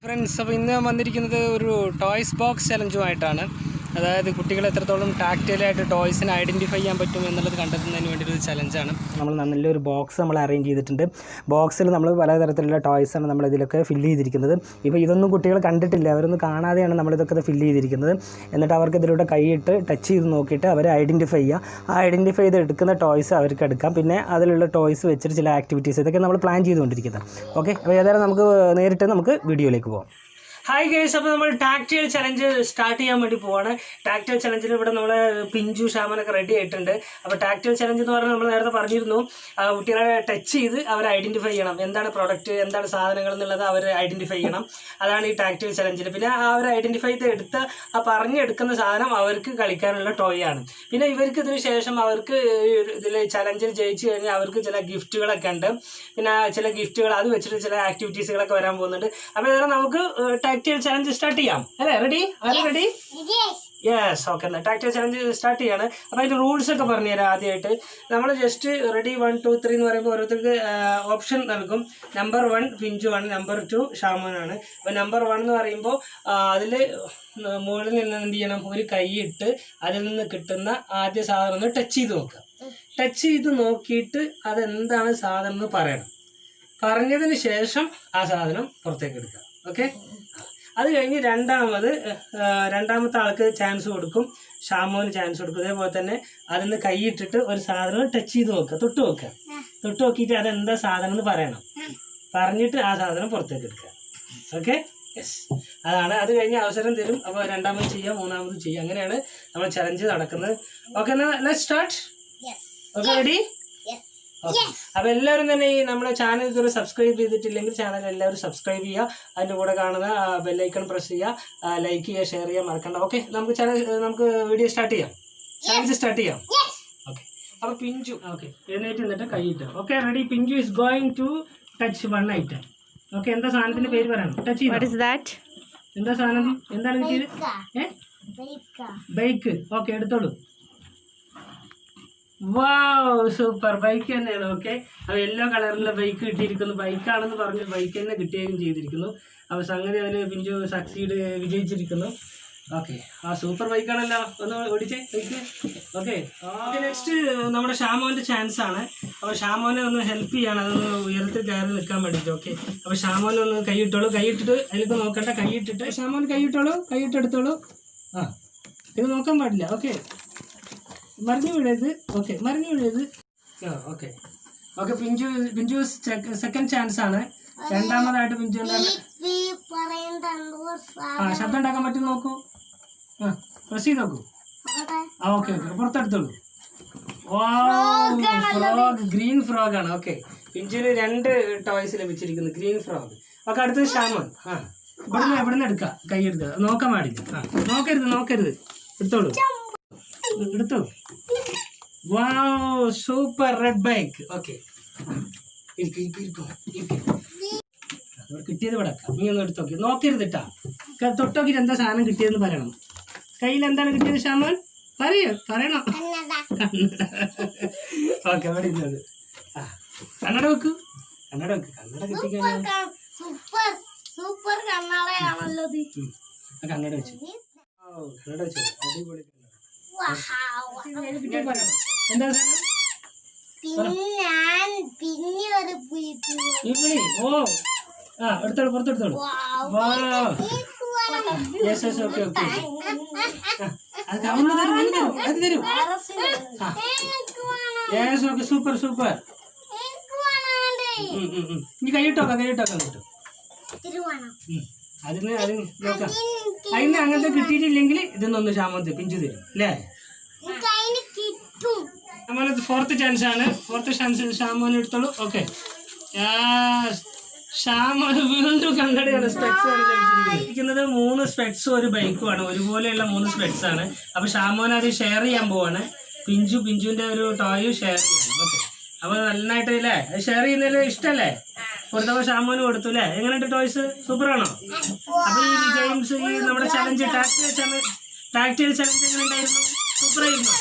Friends, അപ്പോൾ ഇന്ന് വന്നിരിക്കുന്നത് ഒരു ടോയ്സ് ബോക്സ് ചലഞ്ചുമായിട്ടാണ്. അതായത് കുട്ടികൾ എത്രത്തോളം ടാക്റ്റൈലായിട്ട് ടോയ്സിനെ ഐഡൻറ്റിഫൈ ചെയ്യാൻ പറ്റും എന്നുള്ളത് കണ്ടെത്തുന്നതിന് വേണ്ടിയൊരു ചലഞ്ചാണ്. നമ്മൾ നല്ലൊരു ബോക്സ് അറേഞ്ച് ചെയ്തിട്ടുണ്ട്. ബോക്സിൽ നമ്മൾ പലതരത്തിലുള്ള ടോയ്സാണ് നമ്മൾ ഇതിലൊക്കെ ഫില്ല് ചെയ്തിരിക്കുന്നത്. ഇപ്പോൾ ഇതൊന്നും കുട്ടികൾ കണ്ടിട്ടില്ല, അവരൊന്നും കാണാതെയാണ് നമ്മളിതൊക്കെ ഫില്ല് ചെയ്തിരിക്കുന്നത്. എന്നിട്ട് അവർക്ക് ഇതിലൂടെ കൈയിട്ട് ടച്ച് ചെയ്ത് നോക്കിയിട്ട് അവരെ ഐഡൻറ്റിഫൈ ചെയ്യുക. ആ ഐഡൻറ്റിഫൈ ചെയ്ത് എടുക്കുന്ന ടോയ്സ് അവർക്ക് എടുക്കാം. പിന്നെ അതിലുള്ള ടോയ്സ് വെച്ചിട്ട് ചില ആക്ടിവിറ്റീസ് ഇതൊക്കെ നമ്മൾ പ്ലാൻ ചെയ്തുകൊണ്ടിരിക്കുന്നത്. ഓക്കെ, അപ്പോൾ ഏതായാലും നമുക്ക് വീഡിയോയിലേക്ക് പോകാം. ഹായ് ഗൈസ്, അപ്പോൾ നമ്മൾ ടാക്റ്റൈൽ ചലഞ്ച് സ്റ്റാർട്ട് ചെയ്യാൻ വേണ്ടി പോവാണ്. ടാക്റ്റൈൽ ചലഞ്ചിൽ ഇവിടെ നമ്മൾ പിഞ്ചു ഷാമനൊക്കെ റെഡി ആയിട്ടുണ്ട്. അപ്പോൾ ടാക്റ്റൈൽ ചലഞ്ച് എന്ന് പറഞ്ഞാൽ നമ്മൾ നേരത്തെ പറഞ്ഞിരുന്നു, കുട്ടികളെ ടച്ച് ചെയ്ത് അവരെ ഐഡൻറ്റിഫൈ ചെയ്യണം. എന്താണ് പ്രൊഡക്റ്റ്, എന്താണ് സാധനങ്ങൾ എന്നുള്ളത് അവർ ഐഡൻറ്റിഫൈ ചെയ്യണം. അതാണ് ഈ ടാക്റ്റൈൽ ചലഞ്ചിൽ. പിന്നെ അവർ ഐഡൻറ്റിഫൈ ചെയ്ത് എടുത്ത ആ പറഞ്ഞെടുക്കുന്ന സാധനം അവർക്ക് കളിക്കാനുള്ള ടോയ് ആണ്. പിന്നെ ഇവർക്ക് ഇതിന് ശേഷം അവർക്ക് ഇതിൽ ചലഞ്ചിൽ ജയിച്ചു കഴിഞ്ഞാൽ അവർക്ക് ചില ഗിഫ്റ്റുകളൊക്കെ ഉണ്ട്. പിന്നെ ചില ഗിഫ്റ്റുകൾ അത് വെച്ചിട്ട് ചില ആക്ടിവിറ്റീസുകളൊക്കെ വരാൻ പോകുന്നുണ്ട്. അപ്പോൾ ഇതെല്ലാം നമുക്ക് ടാക്റ്റൈൽ ചലഞ്ച് സ്റ്റാർട്ട് ചെയ്യാം അല്ലേ? റെഡി? റെഡി? Yes, okay. എന്നാൽ ടാക്റ്റൈൽ ചലഞ്ച് സ്റ്റാർട്ട് ചെയ്യാണ്. അപ്പോൾ അതിൻ്റെ റൂൾസ് ഒക്കെ പറഞ്ഞുതരാം. ആദ്യമായിട്ട് നമ്മൾ ജസ്റ്റ് റെഡി 1 2 3 എന്ന് പറയുമ്പോൾ ഓരോരുത്തർക്ക് ഓപ്ഷൻ നൽകും. നമ്പർ 1 പിഞ്ചു ആണ്, നമ്പർ 2 ഷാമോനാണ്. അപ്പോൾ നമ്പർ 1 എന്ന് പറയുമ്പോൾ അതിൽ മുകളിൽ നിന്ന് എന്ത് ചെയ്യണം, ഒരു കൈ ഇട്ട് അതിൽ നിന്ന് കിട്ടുന്ന ആദ്യ സാധനം ഒന്ന് ടച്ച് ചെയ്ത് നോക്കുക. ടച്ച് ചെയ്ത് നോക്കിയിട്ട് അതെന്താണ് സാധനം എന്ന് പറയണം. പറഞ്ഞതിന് ശേഷം ആ സാധനം പുറത്തേക്ക് എടുക്കുക. ഓക്കെ, അത് കഴിഞ്ഞ് രണ്ടാമത്തെ ആൾക്ക് ചാൻസ് കൊടുക്കും, ഷാമോന് ചാൻസ് കൊടുക്കും. അതേപോലെ തന്നെ അതിൽ നിന്ന് കൈയിട്ടിട്ട് ഒരു സാധനം ടച്ച് ചെയ്ത് നോക്കുക, തൊട്ട് നോക്കിയിട്ട് അതെന്താ സാധനം എന്ന് പറയണം. പറഞ്ഞിട്ട് ആ സാധനം പുറത്തേക്ക് എടുക്കുക. ഓക്കെ, യെസ്, അതാണ്. അത് കഴിഞ്ഞ് അവസരം തരും. അപ്പോൾ രണ്ടാമത് ചെയ്യാം, മൂന്നാമത് ചെയ്യാം. അങ്ങനെയാണ് നമ്മൾ ചലഞ്ച് നടക്കുന്നത്. ഓക്കെ, എന്നാൽ let's start. Okay, ready? Okay, അപ്പോൾ എല്ലാവരും തന്നെ ഈ നമ്മുടെ ചാനൽ ഇതുവരെ സബ്സ്ക്രൈബ് ചെയ്തിട്ടില്ലെങ്കിൽ ചാനൽ എല്ലാവരും സബ്സ്ക്രൈബ് ചെയ്യുക. അതിൻ്റെ കൂടെ കാണുന്ന ബെല്ലൈക്കൺ പ്രസ് ചെയ്യുക, ലൈക്ക് ചെയ്യുക, ഷെയർ ചെയ്യാൻ മറക്കണ്ട. ഓക്കെ, നമുക്ക് വീഡിയോ സ്റ്റാർട്ട് ചെയ്യാം, ചാലഞ്ച് സ്റ്റാർട്ട് ചെയ്യാം. ഓക്കെ, അപ്പോൾ പിഞ്ചു എഴുന്നേറ്റ് നിന്നിട്ട് കൈയിട്ട്. Okay, ready? Pinchu is going to touch 1 item. Okay, എന്താ സാധനത്തിൻ്റെ പേര് പറയണം. ടച്ച് ചെയ്ത് എന്താ സാധനം, എന്താണ് കിട്ടിയത്? ബൈക്ക്. ഓക്കെ, എടുത്തോളൂ. വാവ്, സൂപ്പർ. ബൈക്ക് തന്നെയാണ്. ഓക്കെ, അപ്പോൾ യെല്ലോ കളറിലുള്ള ബൈക്ക് കിട്ടിയിരിക്കുന്നു. ബൈക്കാണെന്ന് പറഞ്ഞ് ബൈക്ക് തന്നെ കിട്ടുകയും ചെയ്തിരിക്കുന്നു. അപ്പോൾ സംഗതി അതിൽ പിഞ്ചു വിജയിച്ചിരിക്കുന്നു. ഓക്കെ, ആ സൂപ്പർ ബൈക്കാണല്ലോ. ഒന്ന് ഓടിച്ചേ ബൈക്ക്. ഓക്കെ, നെക്സ്റ്റ് നമ്മുടെ ഷാമോൻ്റെ ചാൻസ് ആണ്. അപ്പോൾ ഷാമോനെ ഒന്ന് ഹെൽപ്പ് ചെയ്യണം, അതൊന്ന് ഉയരത്തിൽ കയറി നിൽക്കാൻ വേണ്ടിയിട്ട്. ഓക്കെ, അപ്പോൾ ഷാമോനെ ഒന്ന് കൈയിട്ടോളൂ. കൈയിട്ടിട്ട് അതിലേക്ക് നോക്കണ്ട, കൈയിട്ടിട്ട് ഷാമോൻ കൈയിട്ടെടുത്തോളൂ. ഇത് നോക്കാൻ പാടില്ല. ഓക്കെ, മറിഞ്ഞു വീഴരുത്. ഓക്കെ, മറിഞ്ഞു വീഴരുത്. ഓക്കെ, പിഞ്ചു സെക്കൻഡ് ചാൻസ് ആണ്. രണ്ടാമതായിട്ട് പിഞ്ചു ശബ്ദം ഉണ്ടാക്കാൻ പറ്റും നോക്കൂ. പ്രസ് ചെയ്ത് നോക്കൂ. ഓക്കെ, പുറത്തെടുത്തോളൂ. ഫ്രോഗ്, ഗ്രീൻ ഫ്രോഗ് ആണ്. ഓക്കെ, പിഞ്ചുവിന് 2 ടോയ്സ് ലഭിച്ചിരിക്കുന്നു, ഗ്രീൻ ഫ്രോഗ്. ഓക്കെ, അടുത്തത് ഷാമോൻ. ഇവിടുന്ന് എടുക്കുക, കൈ എടുക്കുക. നോക്കാൻ പാടില്ല. നോക്കരുത്. എടുത്തോളൂ. വാവ്, സൂപ്പർ റെഡ് ബൈക്ക്. ഓക്കെ, കിട്ടിയത് ഇവിടെ. നീ ഒന്ന് എടുത്ത് നോക്കി, നോക്കരുത് കേട്ടാ. തൊട്ടോക്കിട്ട് എന്താ സാധനം കിട്ടിയതെന്ന് പറയണം. കയ്യിൽ എന്താണ് കിട്ടിയത് ഷാമോൻ? പറയണം. ഓക്കെ, അവിടെ ഇരുന്നത്. കണ്ണട വെക്ക്. കണ്ണട കിട്ടിക്കാൻ കണ്ണട വെച്ചു. അടിപൊളി. എന്താ എടുത്തോളൂ, പുറത്തെടുത്തോളൂ. അത് തരും. സൂപ്പർ. ഇനി കൈയിട്ടോക്കാം കിട്ടും. അതിന് നോക്കാം. അതിന് അങ്ങനത്തെ കിട്ടിയിട്ടില്ലെങ്കിൽ ഇതൊന്നൊന്ന് ഷാമോന് പിഞ്ചു തരും അല്ലേ? ഫോർത്ത് ചാൻസ് ആണ്. ഫോർത്ത് ചാൻസിൽ ഷാമോൻ എടുത്തോളൂ. ഓക്കെ, ഷാമോൻ വീണ്ടും കണ്ണടയാണ്. സ്പെക്സ് ആണ് ലഭിച്ചിരിക്കുന്നത്. 3 സ്പെക്സും ഒരു ബൈക്കുമാണ്, ഒരുപോലെയുള്ള 3 സ്പെക്സ് ആണ്. അപ്പോൾ ഷാമോൻ അത് ഷെയർ ചെയ്യാൻ പോവാണ്. പിഞ്ചുവിൻ്റെ ഒരു ടോയ് ഷെയർ ചെയ്യണം. ഓക്കെ, അപ്പോൾ നന്നായിട്ട് അല്ലേ അത് ഷെയർ ചെയ്യുന്നതിൽ ഇഷ്ടമല്ലേ? കൊടുത്തപ്പോൾ ഷാമോന് കൊടുത്തു അല്ലേ? എങ്ങനെയുണ്ട് ടോയ്സ്? സൂപ്പറാണോ? അപ്പോൾ ഈ ഗെയിംസ്, ഈ നമ്മുടെ ചലഞ്ച് ടാക്റ്റൈൽ ചലഞ്ച് എങ്ങനെ ഉണ്ടായിരുന്നു? സൂപ്പറായിരുന്നു.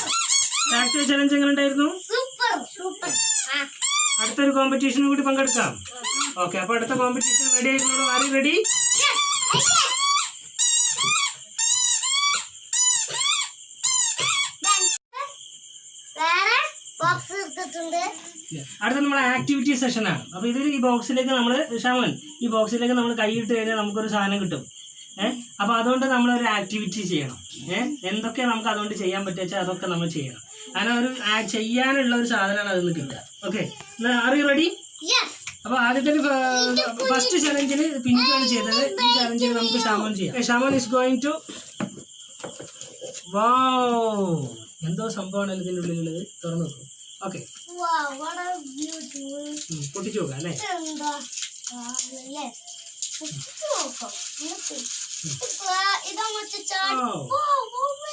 ടാക്റ്റൈൽ ചലഞ്ച് എങ്ങനെ ഉണ്ടായിരുന്നു? അടുത്തൊരു കോമ്പറ്റീഷനും കൂടി പങ്കെടുക്കാം. ഓക്കെ, അപ്പോൾ അടുത്ത കോമ്പറ്റീഷൻ റെഡി ആയിരുന്നോളൂ. ആരും റെഡി? അടുത്ത നമ്മളെ ആക്ടിവിറ്റി സെഷനാണ്. അപ്പോൾ ഇതിൽ ഈ ബോക്സിലേക്ക് നമ്മൾ ഷമൻ ഈ ബോക്സിലേക്ക് നമ്മൾ കൈയിട്ട് കഴിഞ്ഞാൽ നമുക്കൊരു സാധനം കിട്ടും. അപ്പോൾ അതുകൊണ്ട് നമ്മളൊരു ആക്ടിവിറ്റി ചെയ്യണം. എന്തൊക്കെ നമുക്ക് അതുകൊണ്ട് ചെയ്യാൻ പറ്റുക അതൊക്കെ നമ്മൾ ചെയ്യണം. അങ്ങനെ ഒരു ചെയ്യാനുള്ള ഒരു സാധനമാണ് അതിൽ കിട്ടുക. Okay, are you ready? അപ്പോൾ ആദ്യത്തെ ഫസ്റ്റ് ചലഞ്ചിൽ പിഞ്ചുമാണ് ചെയ്തത്. ഈ ചലഞ്ചിൽ നമുക്ക് ഷമൻ ചെയ്യാം. ഷമൻ ഇസ് ഗോയിങ് ടു എന്തോ സംഭവമാണ് ഇതിൻ്റെ ഉള്ളിലുള്ളത്. തുറന്നു നോക്കും. ഓക്കെ, പൊട്ടിച്ചു നോക്കാം അല്ലേ?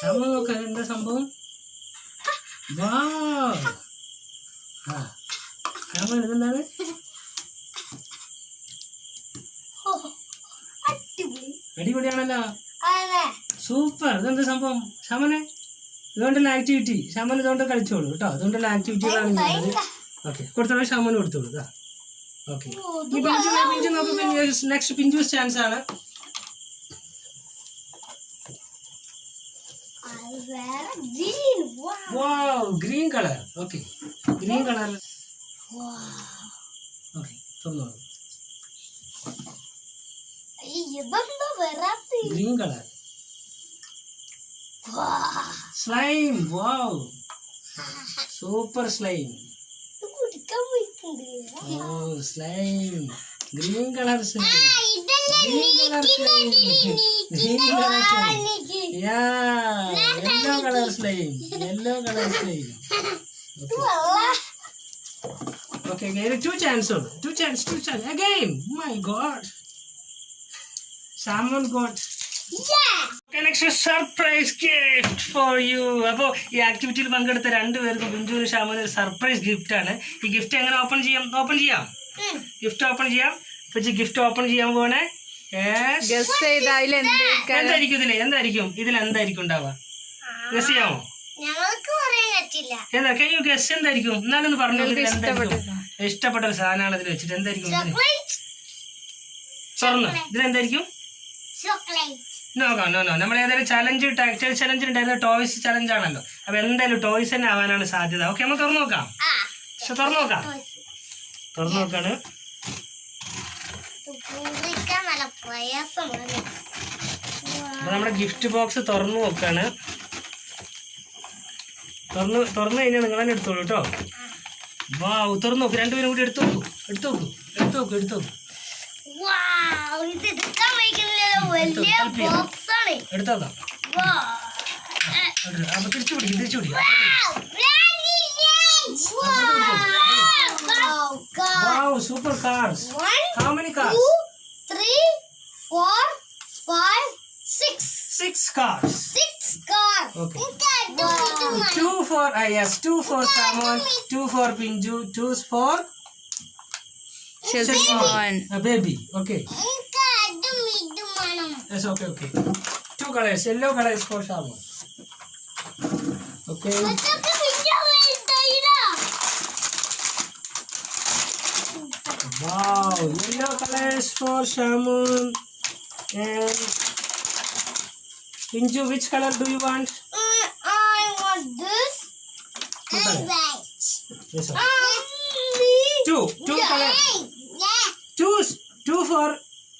ഷമൻ നോക്കാം എന്താ സംഭവം. ഷമൻ ഇതെന്താണ്? അടിപൊളിയാണല്ലോ, സൂപ്പർ. ഇതെന്താ സംഭവം ഷമനെ? ഇതുകൊണ്ടുള്ള ആക്ടിവിറ്റി ഷമൻ ഇതുകൊണ്ട് കളിച്ചോളൂ കേട്ടോ. ഇതുകൊണ്ടുള്ള ആക്ടിവിറ്റികളാണ് ചെയ്യുന്നത്. ഓക്കെ, കൊടുത്തോളൂ, ഷമന് കൊടുത്തോളൂ. ഓക്കെ, പിഞ്ചു നോക്കും. നെക്സ്റ്റ് പിഞ്ചൂസ് ചാൻസ് ആണ്. Green colour. Okay, green colour. Okay, തുറന്നോളൂ. Green colour. Slime. Wow, super slime. Slime, green colour slime. Yellow colour slime. Yellow colour slime. Okay, two chance ഉണ്ട്. Two chance again. My god, someone got surprise gift for you. അപ്പോൾ ഈ ആക്ടിവിറ്റിയിൽ പങ്കെടുത്ത രണ്ടുപേർക്കും പിഞ്ചുവിന് ഷാമിന് ഒരു surprise gift ആണ്. ഈ gift എങ്ങനെ open ചെയ്യാം? ഗിഫ്റ്റ് ഓപ്പൺ ചെയ്യാം. ഗിഫ്റ്റ് ഓപ്പൺ ചെയ്യാൻ പോണേ. എന്തായിരിക്കും ഇതിലെന്തായിരിക്കും ഉണ്ടാവുക? ഗസ് ചെയ്യാമോ? എന്താ ഗസ് എന്തായിരിക്കും? എന്നാലൊന്ന് പറഞ്ഞു. ഇഷ്ടപ്പെട്ട ഒരു സാധനമാണ് ഇതിൽ വെച്ചിട്ട്. എന്തായിരിക്കും തുറന്ന്? ഇതിലെന്തായിരിക്കും? നോ, നമ്മുടെ ഏതായാലും ചലഞ്ച് ടാക്ടൈൽ ചലഞ്ച് ഉണ്ടായിരുന്ന ടോയ്സ് ചലഞ്ച് ആണല്ലോ. അപ്പൊ എന്തായാലും ടോയ്സ് തന്നെ ആവാനാണ് സാധ്യത. ഓക്കെ, നമ്മൾ തുറന്നു നോക്കാം. തുറന്നു നോക്കാണ്. അപ്പൊ നമ്മുടെ ഗിഫ്റ്റ് ബോക്സ് തുറന്നു നോക്കാണ്. തുറന്നു കഴിഞ്ഞാൽ നിങ്ങൾ തന്നെ എടുത്തോളൂ കേട്ടോ. തുറന്നു നോക്ക്. രണ്ടുപേരും കൂടി എടുത്തു നോക്കൂ. എടുത്തോക്കാം. അപ്പൊ തിരിച്ചു പിടിക്കും. Wow, super cars. How many cars? 2, 3, 4, 5, 6. 6 cars. 6 cars. Okay. 2 for Samon, 2 for Pinju, 2 for Shazimon. Baby. Okay. Yes, okay. 2 colors. Yellow color is for Samon. Okay. Wow, yellow colors for Shamun. And Pinju, which color do you want? I want this and white. Yes, sir. Two colors. Two for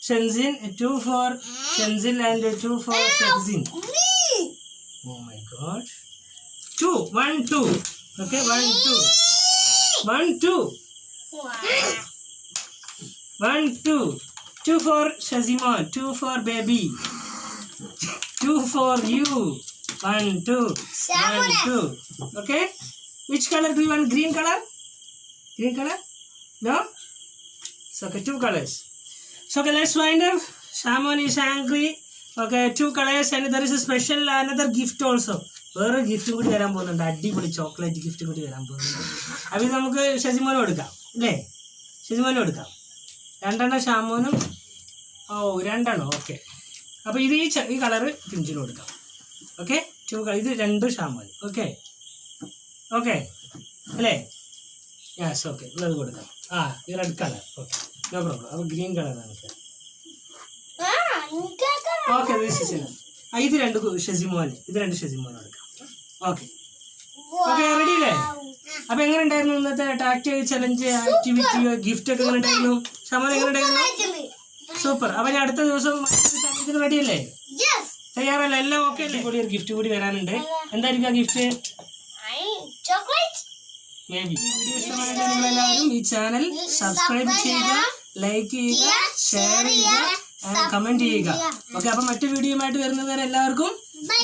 Shenzin, 2 for Shenzil, and 2 for Shenzin. Oh my God. 2, 1, 2. Okay, 1, 2. 1, 2. 1, 2. 2 for Shazimon, 2 for baby, 2 for you. 1, 2. 1, 2. Okay. Which color do you want? Green color? No? So okay, 2 colors. So okay, let's wind up. Shamon is angry. Okay, 2 colors, and there is a special another gift also. വേറെ ഗിഫ്റ്റും കൂടി വരാൻ പോകുന്നുണ്ട്. അടിപൊളി chocolate gift കൂടി വരാൻ പോകുന്നുണ്ട്. അപ്പോൾ ഇത് നമുക്ക് ഷസിമോനും എടുക്കാം അല്ലേ? ഷസിമോനും എടുക്കാം. 2 എണ്ണം ഷാമോനും. 2 എണ്ണം. ഓക്കെ. അപ്പോൾ ഇത് ഈ കളറ് പിഞ്ചിനും എടുക്കാം. ഓക്കെ, ഇത് 2 ഷാമോനും. ഓക്കെ അല്ലേ? Yes, okay. ഇത് കൊടുക്കാം. ഇത് red colour. Okay, no problem. അപ്പോൾ ഗ്രീൻ കളർ നമുക്ക്. ഓക്കെ, ഇത് 2 ഷസിമോന്, ഇത് 2 ഷസിമോനും എടുക്കാം. ഓക്കെ, റെഡി അല്ലേ? അപ്പൊ എങ്ങനെ ഉണ്ടായിരുന്നു ഇന്നത്തെ ടാക്ടൈൽ ചലഞ്ച് ആക്ടിവിറ്റി ഗിഫ്റ്റ് ഒക്കെ എങ്ങനെ ഉണ്ടായിരുന്നു? ഷമോൻ എങ്ങനെ ഉണ്ടായിരുന്നു? സൂപ്പർ. അപ്പൊ ഞാൻ അടുത്ത ദിവസം ചലഞ്ചിന് റെഡിയല്ലേ? തയ്യാറല്ല? എല്ലാം ഓക്കെ അല്ലേ? കൂടി ഒരു ഗിഫ്റ്റ് കൂടി വരാനുണ്ട്. എന്തായിരിക്കും ആ ഗിഫ്റ്റ്? ചോക്ലേറ്റ്. മേബി. ഈ വീഡിയോ ഇഷ്ടമായിട്ട് നിങ്ങളെല്ലാവരും ഈ ചാനൽ സബ്സ്ക്രൈബ് ചെയ്യുക, ലൈക്ക് ചെയ്യുക, ഷെയർ ചെയ്യുക, കമന്റ് ചെയ്യുക. ഓക്കെ, അപ്പൊ മറ്റു വീഡിയോയുമായിട്ട് വരുന്നവരെ എല്ലാവർക്കും ബൈ.